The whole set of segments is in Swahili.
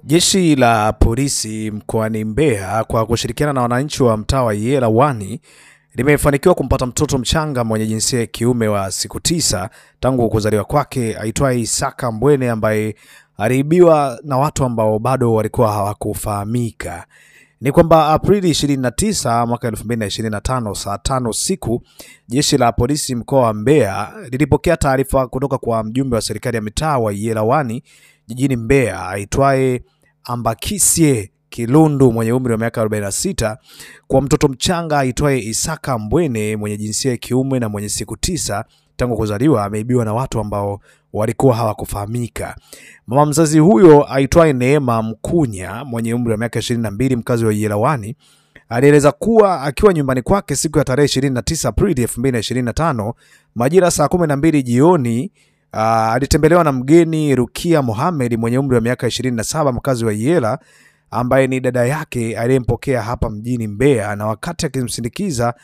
Jeshi la polisi mkoani Mbeya kwa kushirikiana na wananchi wa mtaa wa Yelawani limefanikiwa kumpata mtoto mchanga mwenye jinsia ya kiume wa siku 9 tangu kuzaliwa kwake aitwaye Isaka Mbwene ambaye aliibiwa na watu ambao bado walikuwa hawakufahamika. Ni kwamba Aprili 29 mwaka 2025 saa 5 usiku, jeshi la polisi mkoa wa Mbeya lilipokea taarifa kutoka kwa mjumbe wa serikali ya mitaa wa Yelawani jijini Mbeya aitwaye Ambakisye Kilundu mwenye umri wa miaka 46 kwa mtoto mchanga aitwaye Isaka Mbwene mwenye jinsia ya kiume na mwenye siku 9 tangu kuzaliwa ameibiwa na watu ambao walikuwa hawakufahamika. Mama mzazi huyo aitwaye Neema Mkunya mwenye umri wa miaka 22 mkazi wa Yelawani alieleza kuwa akiwa nyumbani kwake siku ya tarehe 29 Aprili 2025 majira saa 12 jioni alitembelewa na mgeni Rukia Mohamed mwenye umri wa miaka 27 mkazi wa Yela ambaye ni dada yake aliyempokea hapa mjini Mbeya, na wakati akimsindikiza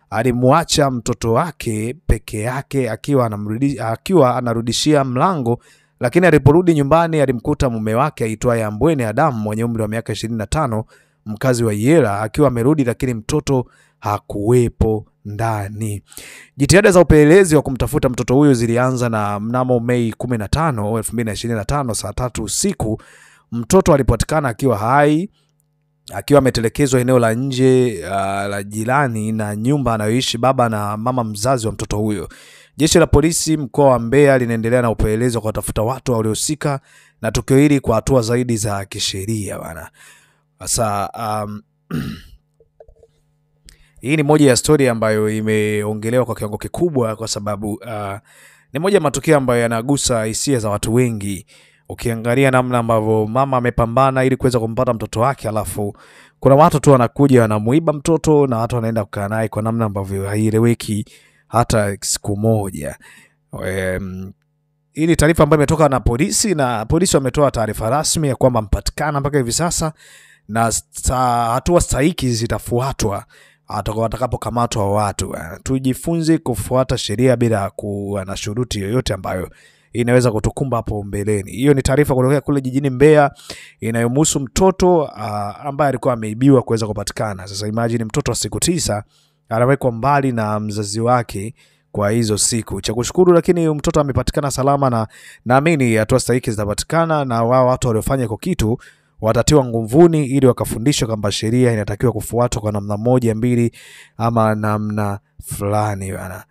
alimwacha mtoto wake peke yake akiwa anarudishia mlango, lakini aliporudi nyumbani alimkuta mume wake aitwaye Mbwene Adam mwenye umri wa miaka 25 mkazi wa Yela akiwa amerudi, lakini mtoto hakuwepo ndani. Jitihada za upelelezi wa kumtafuta mtoto huyo zilianza na mnamo Mei 15, 2025 saa 3 usiku mtoto alipatikana akiwa hai, akiwa ametelekezwa eneo la nje la jirani na nyumba anayoishi baba na mama mzazi wa mtoto huyo. Jeshi la polisi mkoa wa Mbeya linaendelea na upelelezi wa kutafuta watu waliohusika na tukio hili kwa hatua zaidi za kisheria bana. Sasa hii ni moja ya story ambayo imeongelewa kwa kiwango kikubwa kwa sababu ni moja ya matukio ambayo yanagusa hisia za watu wengi. Ukiangalia namna ambavyo mama amepambana ili kuweza kumpata mtoto wake, alafu kuna watu tu wanakuja wanamuiba mtoto na watu wanaenda kukaa naye kwa namna ambavyo haieleweki hata siku moja. Hii ni taarifa ambayo imetoka na polisi, na polisi wametoa taarifa rasmi ya kwamba mpatikana mpaka hivi sasa na hatua stahiki zitafuatwa watakapokamatwa watu. Tujifunze kufuata sheria bila kuwa na shuruti yoyote ambayo inaweza kutukumba hapo mbeleni. Hiyo ni taarifa kutoka kule jijini Mbeya inayomhusu mtoto ambaye alikuwa ameibiwa kuweza kupatikana. Sasa imagine mtoto wa siku 9 anawekwa mbali na mzazi wake kwa hizo siku. Cha kushukuru lakini mtoto amepatikana salama, na naamini hatua stahiki zitapatikana na wao watu waliofanya kwa kitu watatiwa nguvuni ili wakafundishwa kwamba sheria inatakiwa kufuatwa kwa namna moja mbili ama namna fulani bana.